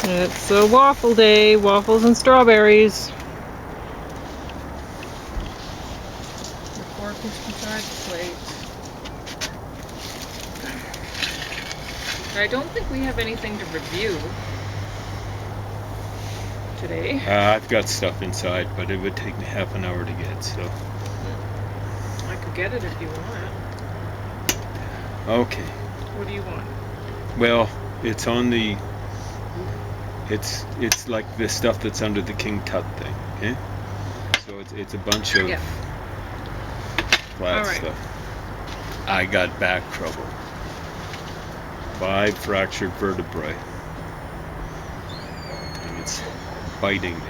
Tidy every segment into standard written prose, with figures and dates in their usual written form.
It's a waffle day, waffles and strawberries. The fork is beside the plate. I don't think we have anything to review today. I've got stuff inside, but it would take me half an hour to get, so. I could get it if you want. Okay. What do you want? Well, it's on the. It's like the stuff that's under the King Tut thing, okay? So it's a bunch of flat stuff. I got back trouble. 5 fractured vertebrae. And it's biting me.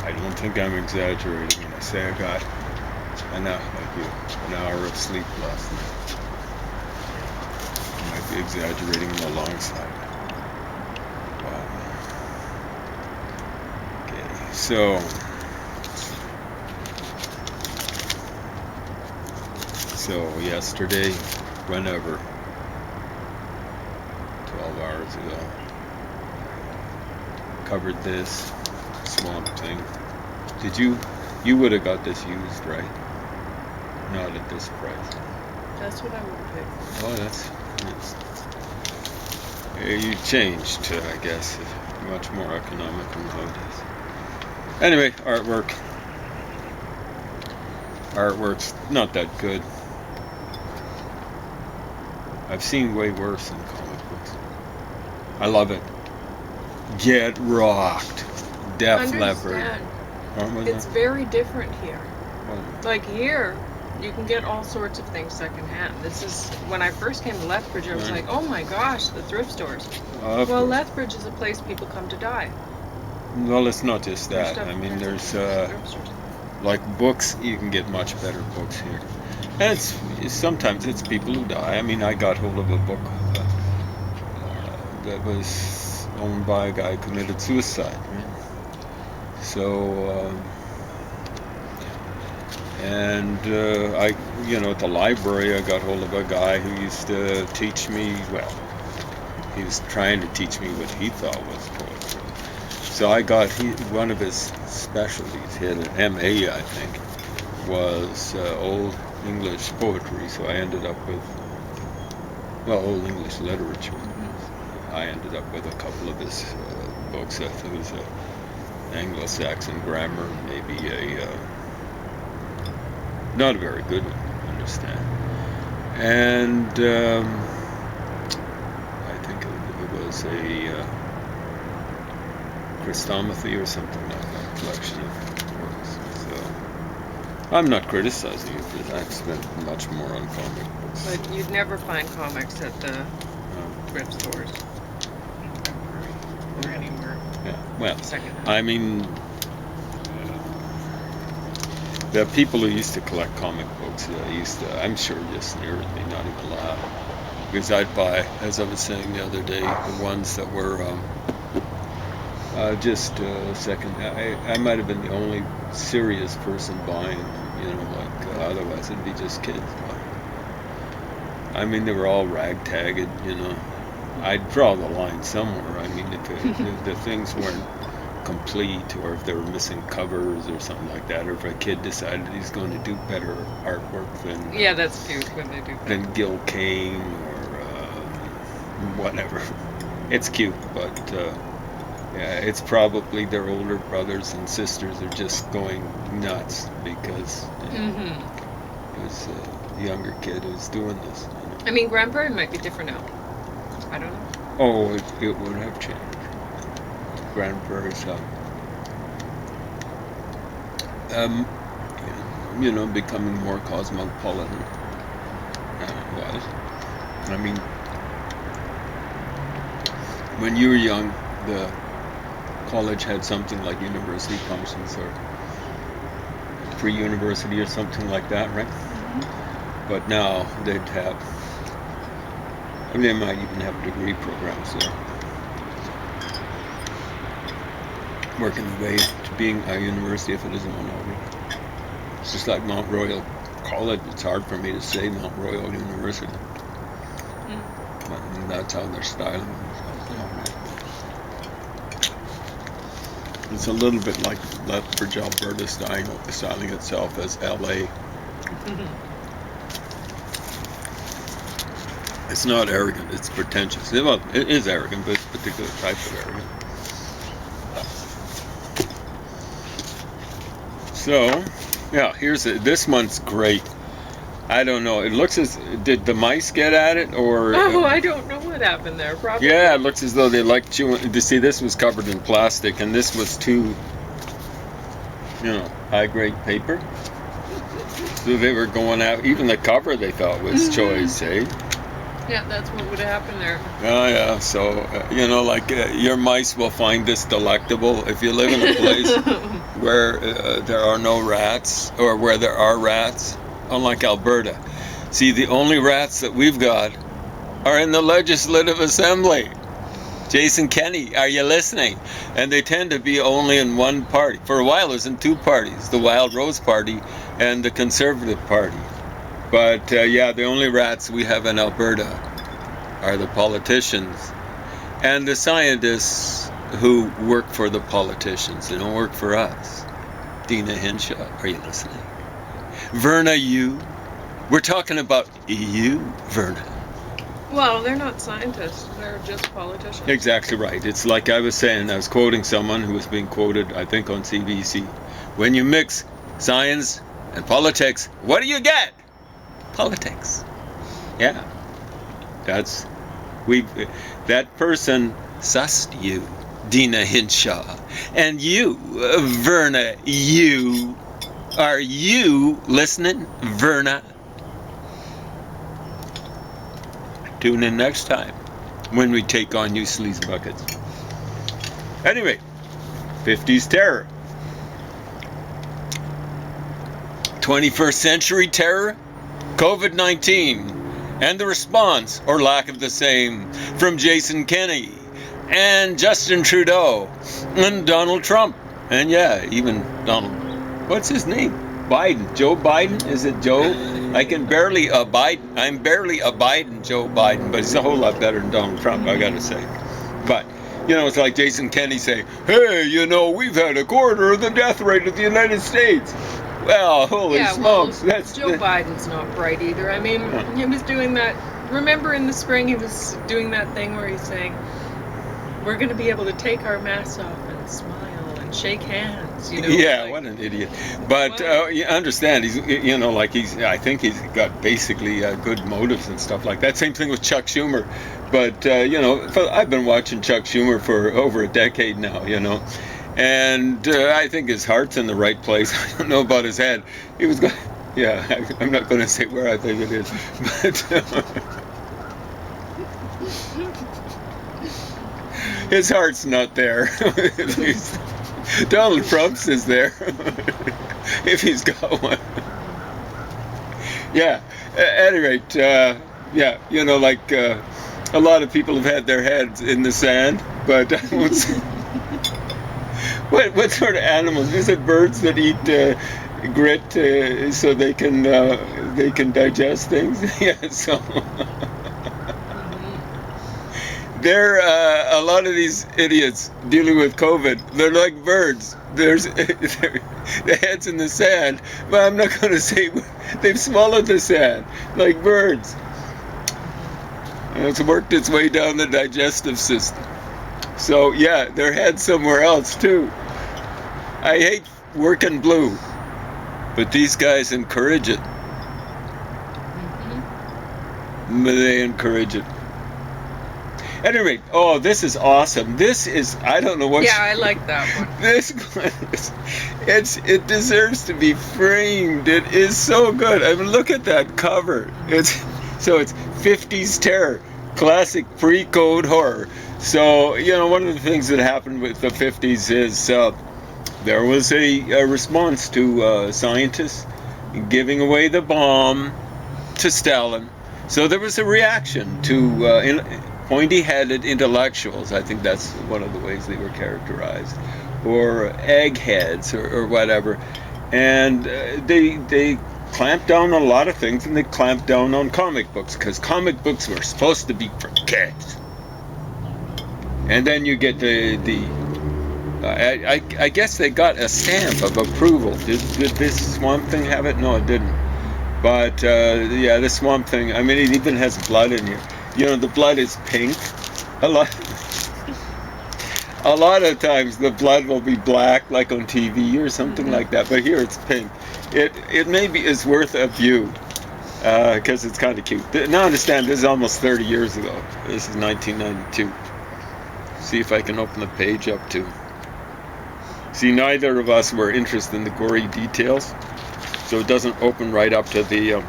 I don't think I'm exaggerating when I say I got an hour of sleep last night. I might be exaggerating on the long side. Okay, so yesterday, whenever, 12 hours ago, covered this swamp thing. Did you would have got this used, right? Not at this price. That's what I would have paid for. Oh, that's you changed to, I guess, much more economical nowadays. Anyway, artwork's not that good. I've seen way worse in comic books. I love it. Get rocked. Def Leppard. It's very different here. Like here, you can get all sorts of things secondhand. This is, when I first came to Lethbridge, I was like, oh my gosh, the thrift stores. Well, Lethbridge is a place people come to die. Well, it's not just that. I mean, there's like books. You can get much better books here. And sometimes it's people who die. I mean, I got hold of a book that was owned by a guy who committed suicide. Right? So, I, at the library, I got hold of a guy who used to teach me. Well, he was trying to teach me what he thought was poetry. So I got one of his specialties. He had an MA, I think, was Old English poetry. So I ended up with, Old English literature. I ended up with a couple of his books. I think it was Anglo-Saxon grammar, maybe not a very good one, I understand. And I think it was a Christomathy or something like that, collection of works. So I'm not criticizing you for that. I've spent much more on comic books. But you'd never find comics at the thrift stores. Or anywhere. Yeah, well, I mean, the people who used to collect comic books I'm sure, just sneer at me, not even laugh. Because I'd buy, as I was saying the other day, the ones that were just second. I might have been the only serious person buying them, otherwise it'd be just kids buying. I mean, they were all ragtagged, I'd draw the line somewhere. I mean, if the things weren't complete, or if they were missing covers or something like that, or if a kid decided he's going to do better artwork than that's cute when they do that. Than Gil Kane or whatever. It's cute, but it's probably their older brothers and sisters are just going nuts because it was a younger kid who's doing this. I mean, Grand Prairie might be different now. I don't know. Oh, it would have changed. Grand Prairie's becoming more cosmopolitan than it was. I mean, when you were young, the college had something like university functions or pre-university or something like that, right? But now they'd have, they might even have degree programs there. working the way to being a university if it isn't one already. It's just like Mount Royal College. It's hard for me to say Mount Royal University. But that's how they're styling themselves. It's a little bit like Lethbridge, Alberta styling itself as LA. It's not arrogant, it's pretentious. Well, it is arrogant, but it's a particular type of arrogant. So, yeah, this one's great. I don't know. It looks as, did the mice get at it, or? Oh, I don't know what happened there. Probably. Yeah, it looks as though they like chewing. You see, this was covered in plastic, and this was too, high-grade paper. So they were going out. Even the cover they thought was choice, eh? Yeah, that's what would happen there. Oh, yeah. So, your mice will find this delectable if you live in a place where there are no rats, or where there are rats, unlike Alberta. See, the only rats that we've got are in the Legislative Assembly. Jason Kenney, are you listening? And they tend to be only in one party. For a while, it was in two parties, the Wild Rose Party and the Conservative Party. But the only rats we have in Alberta are the politicians and the scientists who work for the politicians. They don't work for us. Dina Hinshaw, are you listening? Verna, we're talking about you, Verna. Well, they're not scientists. They're just politicians. Exactly right. It's like I was saying. I was quoting someone who was being quoted, I think, on CBC. When you mix science and politics, what do you get? Politics. Yeah. That person sussed you, Dina Hinshaw. And you, Verna, are you listening, Verna? Tune in next time when we take on you sleaze buckets. Anyway, 50s terror. 21st century terror, COVID-19, and the response, or lack of the same, from Jason Kenney, and Justin Trudeau, and Donald Trump, and even Donald, what's his name? Biden. Joe Biden? Is it Joe? I'm barely abiding Joe Biden, but he's a whole lot better than Donald Trump, I gotta say. But, it's like Jason Kenney saying, hey, we've had a quarter of the death rate of the United States. Well, holy smokes. Joe Biden's not bright either. I mean, he was doing that, remember in the spring he was doing that thing where he's saying, we're going to be able to take our masks off and smile and shake hands, Yeah, what an idiot. But you understand, he's, I think he's got basically good motives and stuff like that. Same thing with Chuck Schumer. But, I've been watching Chuck Schumer for over a decade now, And I think his heart's in the right place. I don't know about his head. He was going, I'm not going to say where I think it is. But his heart's not there. Donald Trump's is there. If he's got one. Yeah. At any rate, a lot of people have had their heads in the sand, but I won't say. What sort of animals? Is it birds that eat grit so they can digest things? Yeah. So they're a lot of these idiots dealing with COVID. They're like birds. The head's in the sand, but I'm not going to say they've swallowed the sand like birds. And it's worked its way down the digestive system. So their head's somewhere else too. I hate working blue, but these guys encourage it. They encourage it. At any rate, this is awesome. This is, I don't know what. Yeah, I like that one. This one it deserves to be framed. It is so good. I mean, look at that cover. It's 50s terror, classic pre-code horror. So, one of the things that happened with the 50s is there was a response to scientists giving away the bomb to Stalin. So there was a reaction to pointy-headed intellectuals. I think that's one of the ways they were characterized, or eggheads, or whatever. And they clamped down on a lot of things, and they clamped down on comic books, because comic books were supposed to be for kids. And then you get I guess they got a stamp of approval. Did this Swamp Thing have it? No, it didn't. But yeah, the Swamp Thing, I mean, it even has blood in here. You know, the blood is pink. A lot of times the blood will be black, like on TV or something like that. But here it's pink. It maybe is worth a view, because it's kind of cute. Now understand, this is almost 30 years ago. This is 1992. See if I can open the page up too. See, neither of us were interested in the gory details, so it doesn't open right up to the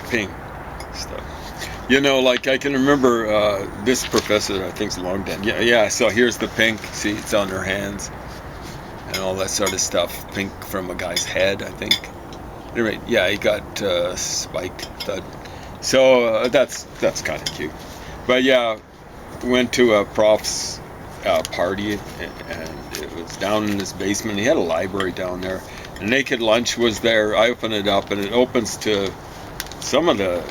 pink stuff. You know, like I can remember this professor, I think's long dead. Yeah. So here's the pink. See, it's on her hands and all that sort of stuff. Pink from a guy's head, I think. Anyway, yeah, he got spiked. So that's kind of cute. But yeah, went to a prof's party, and it was down in his basement. He had a library down there. The Naked Lunch was there. I opened it up, and it opens to some of the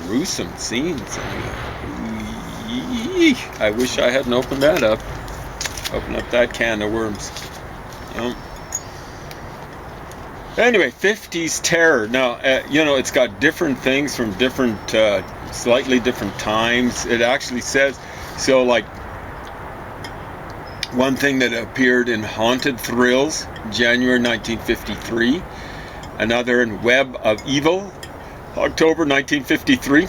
gruesome scenes. I wish I hadn't opened that up. Open up that can of worms. Anyway, 50s Terror. Now, you know, it's got different things from different, slightly different times. It actually says, so like, one thing that appeared in Haunted Thrills, January 1953. Another in Web of Evil, October 1953.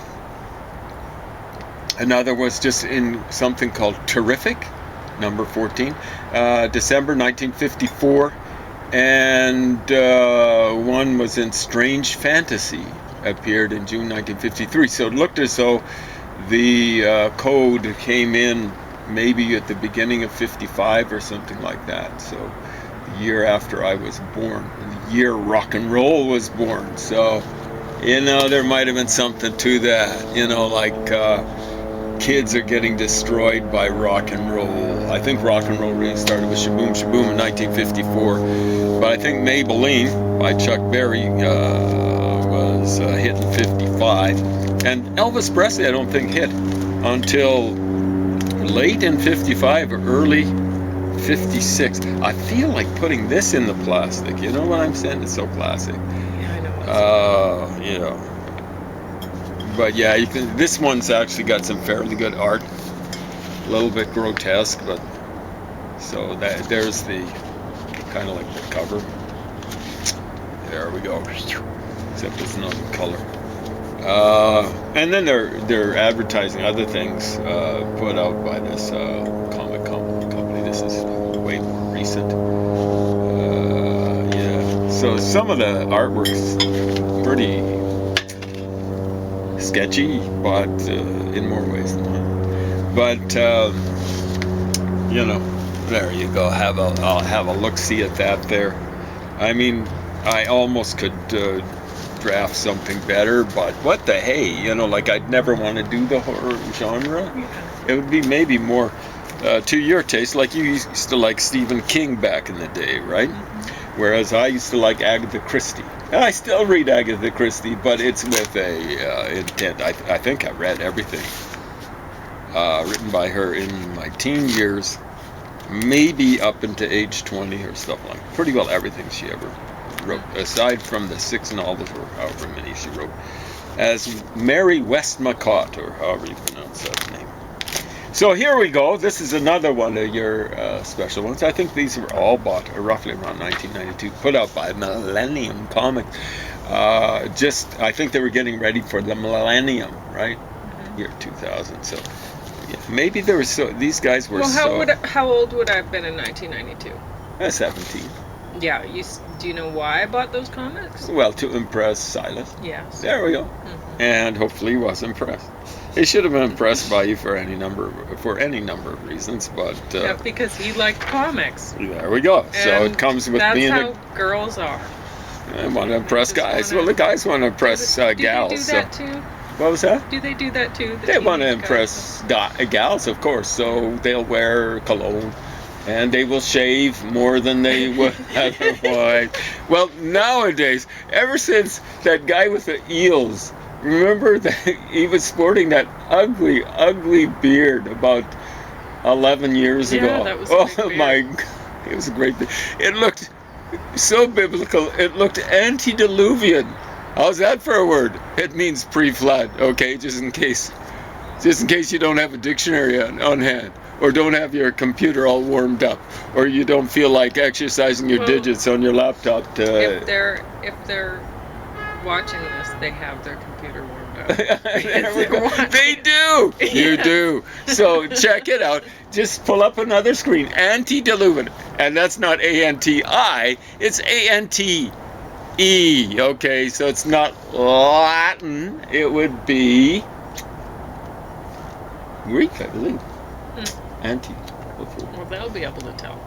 Another was just in something called Terrific, number 14, December 1954. And one was in Strange Fantasy, appeared in June 1953. So it looked as though the code came in maybe at the beginning of 55 or something like that. So the year after I was born, the year rock and roll was born. So, you know, there might have been something to that. You know, like kids are getting destroyed by rock and roll. I think rock and roll really started with Shaboom Shaboom in 1954. But I think Maybelline by Chuck Berry was hit in 55. And Elvis Presley I don't think hit until late in 55 or early 56. I feel like putting this in the plastic. You know what I'm saying? It's so classic. Yeah, I know. You know. But yeah, you can. This one's actually got some fairly good art. A little bit grotesque, but so there's the kind of like the cover. There we go. Except it's not in color. And then they're advertising other things put out by this comic company. This is way more recent. Yeah. So some of the artwork's pretty sketchy, but in more ways than one. But you know, there you go. I'll have a look-see at that there. I mean, I almost could draft something better, but what the hey, you know, like I'd never want to do the horror genre. Yeah. It would be maybe more to your taste, like you used to like Stephen King back in the day, right? Mm-hmm. Whereas I used to like Agatha Christie. And I still read Agatha Christie, but it's with a intent. I think I read everything written by her in my teen years, maybe up into age 20 or stuff like that. Pretty well everything she ever wrote, aside from the 6 novels or however many she wrote, as Mary Westmacott, or however you pronounce that name. So here we go. This is another one of your special ones. I think these were all bought roughly around 1992, put out by Millennium Comics. I think they were getting ready for the millennium, right? Mm-hmm. Year 2000. So yeah, maybe there was these guys were. Well, how old would I have been in 1992? 17. Yeah, do you know why I bought those comics? Well, to impress Silas. Yes. There we go. Mm-hmm. And hopefully he was impressed. He should have been impressed by you for any number of reasons, but yeah, because he liked comics. There we go. And so it comes with being that's how girls are. I want to impress guys. Well, the guys want to impress gals. Do you do that too? What was that? Do they do that too? They want to impress gals, of course, so they'll wear cologne. And they will shave more than they would otherwise. Well, nowadays, ever since that guy with the eels, remember that he was sporting that ugly, ugly beard about 11 years ago? Yeah, that was oh my God, it was a great beard. It looked so biblical. It looked antediluvian. How's that for a word? It means pre-flood. Okay, just in case you don't have a dictionary on hand, or don't have your computer all warmed up, or you don't feel like exercising your digits on your laptop. If they're watching this, they have their computer warmed up. They do. Yes. You do. So check it out. Just pull up another screen. Antediluvian, and that's not A-N-T-I. It's A-N-T-E. Okay, so it's not Latin. It would be Greek, I believe. Well, they'll be able to tell.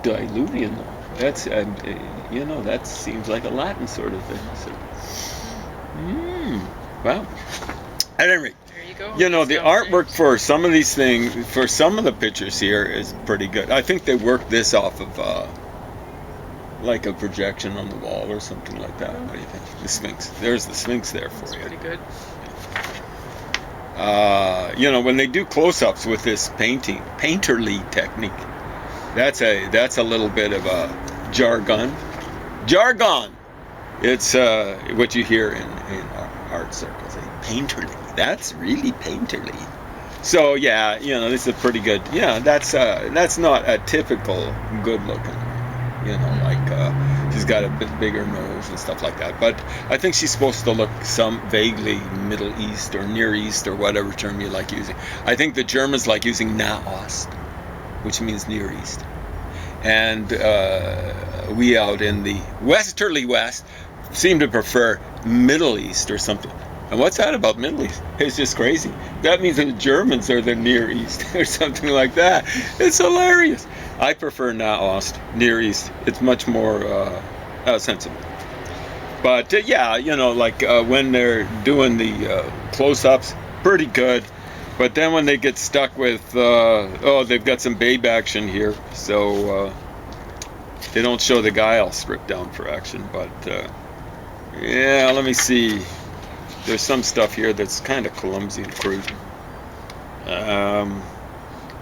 Diluvian, though. That's that seems like a Latin sort of thing. So. Wow. At any rate, there you go. The artwork for some of these things, for some of the pictures here, is pretty good. I think they worked this off of like a projection on the wall or something like that. What do you think? The Sphinx. There's the Sphinx there for you. Pretty good. When they do close-ups with this painterly technique, that's a little bit of a jargon. It's what you hear in art circles. Painterly. That's really painterly. So yeah, this is a pretty good. Yeah, that's not a typical good-looking. She's got a bit bigger nose and stuff like that. But I think she's supposed to look some vaguely Middle East or Near East or whatever term you like using. I think the Germans like using Nahost, which means Near East. And we out in the westerly West seem to prefer Middle East or something. And what's that about Middle East? It's just crazy. That means that the Germans are the Near East or something like that. It's hilarious. I prefer Nahost, Near East. It's much more sensible. But when they're doing the close-ups, pretty good. But then when they get stuck with, they've got some babe action here, so they don't show the guy all stripped down for action. But let me see. There's some stuff here that's kind of clumsy and crude.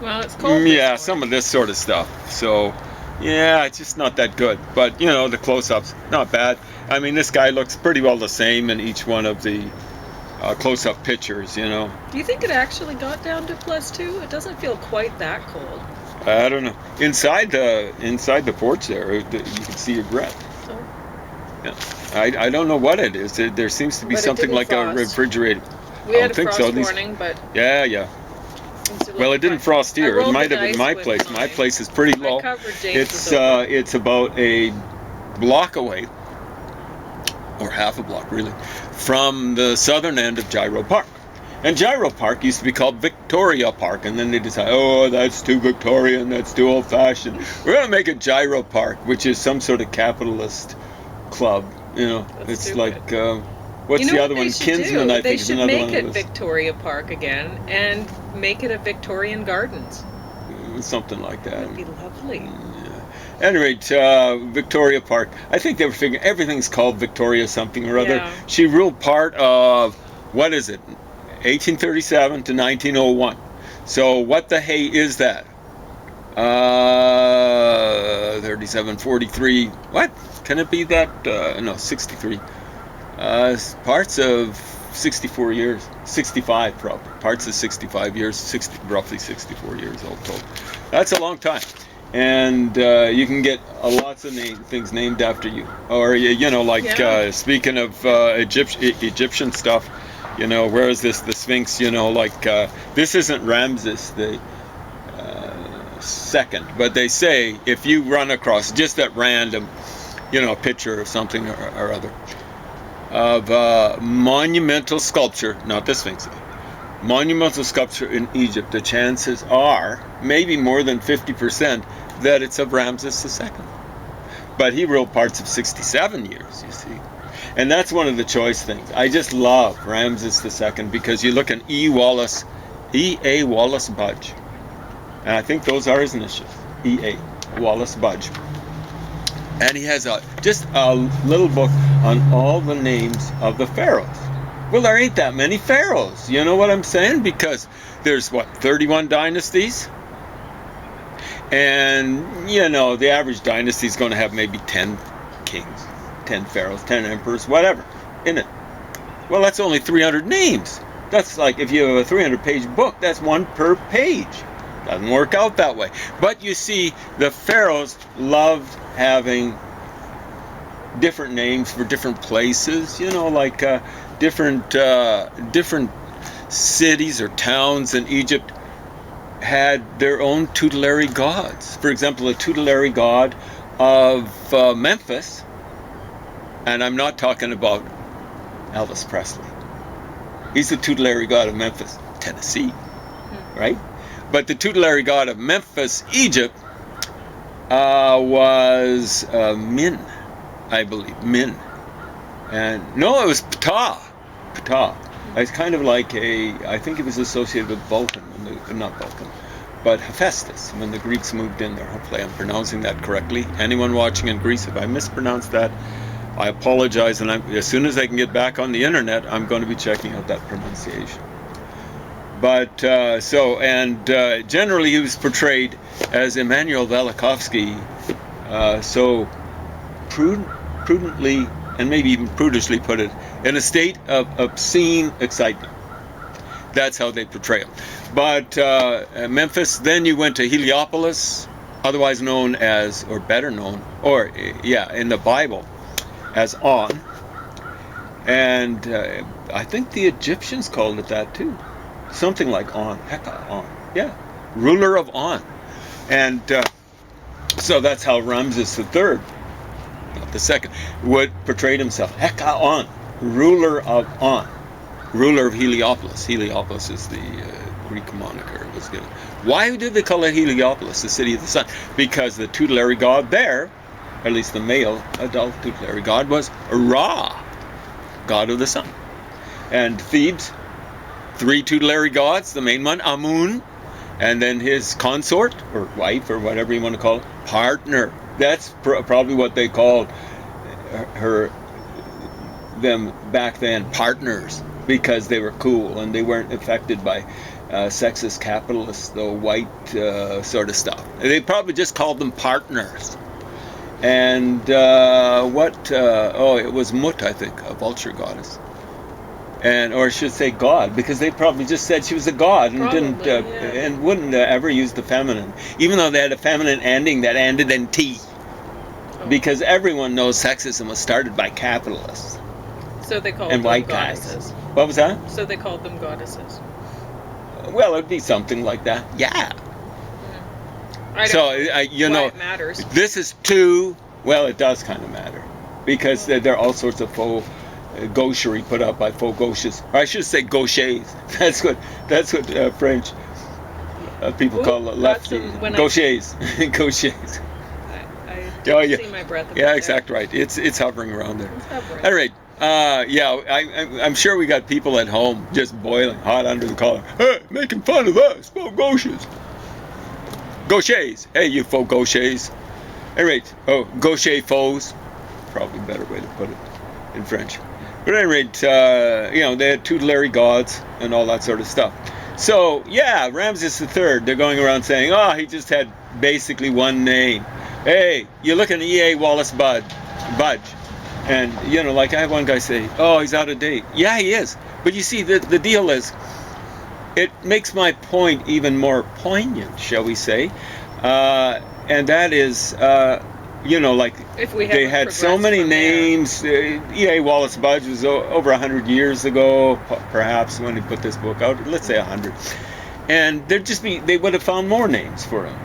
Well, it's cold. Yeah, some of this sort of stuff. So, yeah, it's just not that good. But, the close-ups, not bad. I mean, this guy looks pretty well the same in each one of the close-up pictures, Do you think it actually got down to +2? It doesn't feel quite that cold. I don't know. Inside the porch there, you can see your breath. Oh. Yeah. I don't know what it is. There seems to be something like frost. A refrigerator. We had a frost warning, but... Yeah. Well, it didn't frost here. It might have been my place. My place is pretty low. It's about a block away, or half a block really, from the southern end of Gyro Park. And Gyro Park used to be called Victoria Park, and then they decided, that's too Victorian, that's too old-fashioned. We're going to make it Gyro Park, which is some sort of capitalist club. That's it's stupid. like... What's the other one? Kinsman, I think, is another one. They should make it Victoria Park again and make it a Victorian Gardens. Something like that. That'd be lovely. Yeah. At any rate, Victoria Park. I think they were figuring everything's called Victoria something or other. Yeah. She ruled part of, 1837 to 1901. So what the hey is that? 37, 43. What? Can it be that? No, 63. Parts of 64 years, 65 probably. Parts of 65 years, roughly 64 years old total. That's a long time. And you can get lots of things named after you. Or, speaking of Egyptian stuff, where is this? The Sphinx, this isn't Ramses the second. But they say if you run across just at random, a picture of something or other, of monumental sculpture, not the Sphinx, monumental sculpture in Egypt, the chances are maybe more than 50% that it's of Ramses II. But he ruled parts of 67 years, you see. And that's one of the choice things. I just love Ramses II because you look at E.A. Wallace Budge. And I think those are his initials. E.A. Wallace Budge. And he has just a little book on all the names of the pharaohs. Well, there ain't that many pharaohs. You know what I'm saying? Because there's, 31 dynasties? And, the average dynasty is going to have maybe 10 kings, 10 pharaohs, 10 emperors, whatever, in it. Well, that's only 300 names. That's like if you have a 300-page book, that's one per page. Doesn't work out that way. But you see, the pharaohs loved having different names for different places, like different cities or towns in Egypt had their own tutelary gods. For example, the tutelary god of Memphis, and I'm not talking about Elvis Presley. He's the tutelary god of Memphis, Tennessee, right? But the tutelary god of Memphis, Egypt, was Min, I believe, Min. And no, it was Ptah. Ptah. It's kind of like I think it was associated with Vulcan, not Vulcan, but Hephaestus, when the Greeks moved in there. Hopefully I'm pronouncing that correctly. Anyone watching in Greece, if I mispronounced that, I apologize, and as soon as I can get back on the internet, I'm going to be checking out that pronunciation. But, generally he was portrayed as Emmanuel Velikovsky, so prudently, and maybe even prudishly put it, in a state of obscene excitement. That's how they portray him. But Memphis, then you went to Heliopolis, otherwise known as, or better known, in the Bible, as On. And I think the Egyptians called it that too. Something like On, Heka On. Yeah, ruler of On. And so that's how Ramses III, not the second, would portray himself. Heka On, ruler of On, ruler of Heliopolis. Heliopolis is the Greek moniker it was given. Why did they call it Heliopolis, the city of the sun? Because the tutelary god there, at least the male adult tutelary god, was Ra, god of the sun. And Thebes, 3 tutelary gods, the main one, Amun, and then his consort, or wife, or whatever you want to call it, partner. That's probably what they called them back then, partners, because they were cool and they weren't affected by sexist capitalists, the white sort of stuff. They probably just called them partners. And it was Mut, I think, a vulture goddess. Or I should say God, because they probably just said she was a god and and wouldn't ever use the feminine, even though they had a feminine ending that ended in T. Because everyone knows sexism was started by capitalists. So they called them white goddesses. Guys. What was that? So they called them goddesses. Well, it'd be something like that. Yeah. I don't know it matters. This is too, well, it does kind of matter. Because there are all sorts of faux gaucherie put up by faux gauches. Or I should say gauchers. That's what French people call lefty. Gauchers. Gauchers. I see my breath. Yeah, exactly right. It's hovering around there. It's hovering. All right. I'm sure we got people at home just boiling hot under the collar. Hey, making fun of us, faux gauches. Gauchers. Hey, you faux gauchers. All right. Oh, gaucher faux. Probably a better way to put it in French. But at any rate, they had tutelary gods and all that sort of stuff. So, yeah, Ramses III, they're going around saying, he just had basically one name. Hey, you look at E.A. Wallace Budge. And, like I had one guy say, he's out of date. Yeah, he is. But you see, the deal is, it makes my point even more poignant, shall we say. And that is, they had so many names. E.A. Wallace Budge was over 100 years ago, perhaps, when he put this book out. Let's say 100. And they would have found more names for him.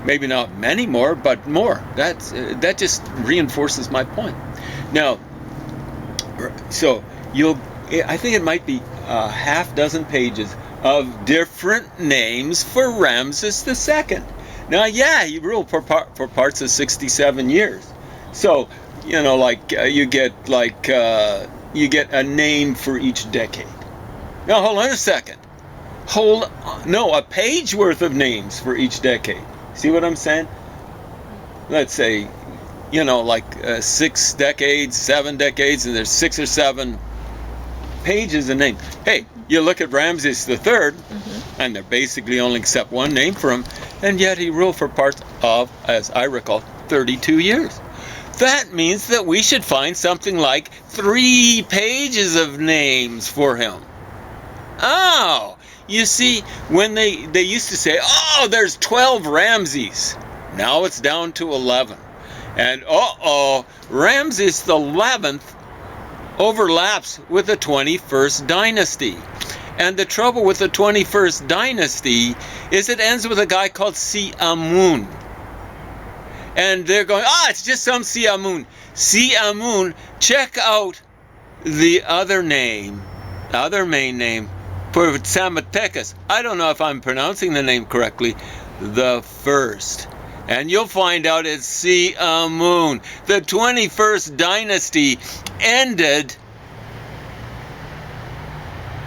Maybe not many more, but more. That just reinforces my point. Now, so I think it might be a half dozen pages of different names for Ramses II. Now, he ruled for parts of 67 years. So you know, like you get a name for each decade. Now hold on a second. A page worth of names for each decade. See what I'm saying? Let's say, you know, like 6 decades, 7 decades, and there's 6 or 7 pages of names. Hey, you look at Ramses III, and they basically only accept one name for him, and yet he ruled for parts of, as I recall, 32 years. That means that we should find something like 3 pages of names for him. Oh, you see, when they used to say, oh, there's 12 Ramses. Now it's down to 11. And Ramses the 11th overlaps with the 21st dynasty. And the trouble with the 21st dynasty is it ends with a guy called Siamun. And they're going, it's just some Siamun. Siamun, check out the other main name for Psammetichus. I don't know if I'm pronouncing the name correctly. The first. And you'll find out it's Siamun. The 21st dynasty ended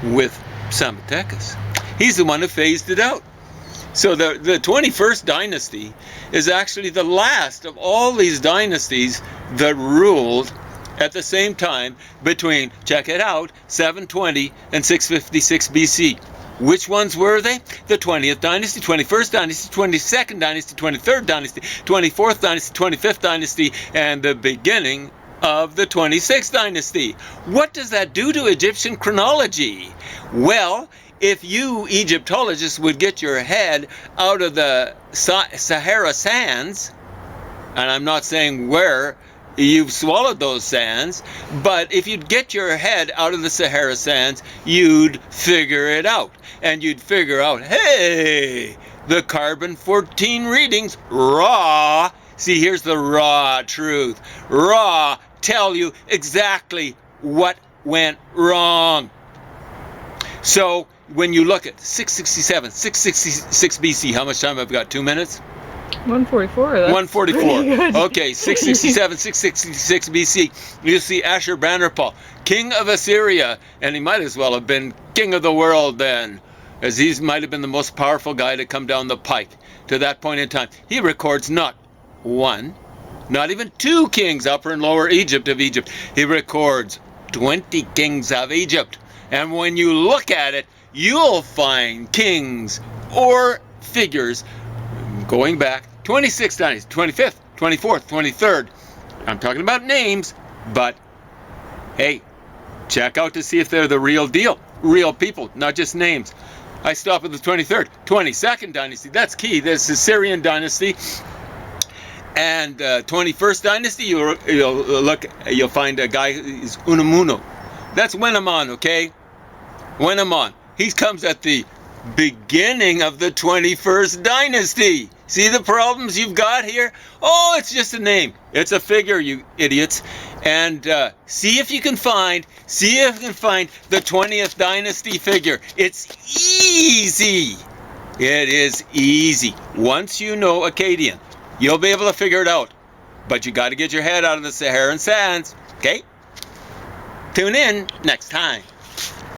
with Psammetichus. He's the one who phased it out. So the 21st dynasty is actually the last of all these dynasties that ruled at the same time between, check it out, 720 and 656 BC. Which ones were they? The 20th dynasty, 21st dynasty, 22nd dynasty, 23rd dynasty, 24th dynasty, 25th dynasty, and the beginning of the 26th dynasty. What does that do to Egyptian chronology? Well, if you Egyptologists would get your head out of the Sahara sands, and I'm not saying where you've swallowed those sands, but if you'd get your head out of the Sahara sands, you'd figure it out. And you'd figure out, hey, the carbon-14 readings, raw, see, here's the raw truth, raw, tell you exactly what went wrong. So when you look at 667, 666 BC, how much time have I got? 2 minutes? 144. 144. Okay, 667, 666 BC. You see Ashurbanipal, king of Assyria, and he might as well have been king of the world then, as he might have been the most powerful guy to come down the pike to that point in time. He records not 1, not even 2 kings, Upper and Lower Egypt of Egypt. He records 20 kings of Egypt. And when you look at it, you'll find kings or figures going back 26th dynasty, 25th, 24th, 23rd. I'm talking about names, but hey, check out to see if they're the real deal. Real people, not just names. I stop at the 23rd, 22nd dynasty. That's key. There's the Syrian dynasty. And 21st dynasty, you'll find a guy who's Unamuno. That's Wenaman, okay? Wenaman. He comes at the beginning of the 21st dynasty. See the problems you've got here? Oh, it's just a name. It's a figure, you idiots. And see if you can find the 20th dynasty figure. It's easy. It is easy. Once you know Akkadian, you'll be able to figure it out. But you got to get your head out of the Saharan sands. Okay? Tune in next time.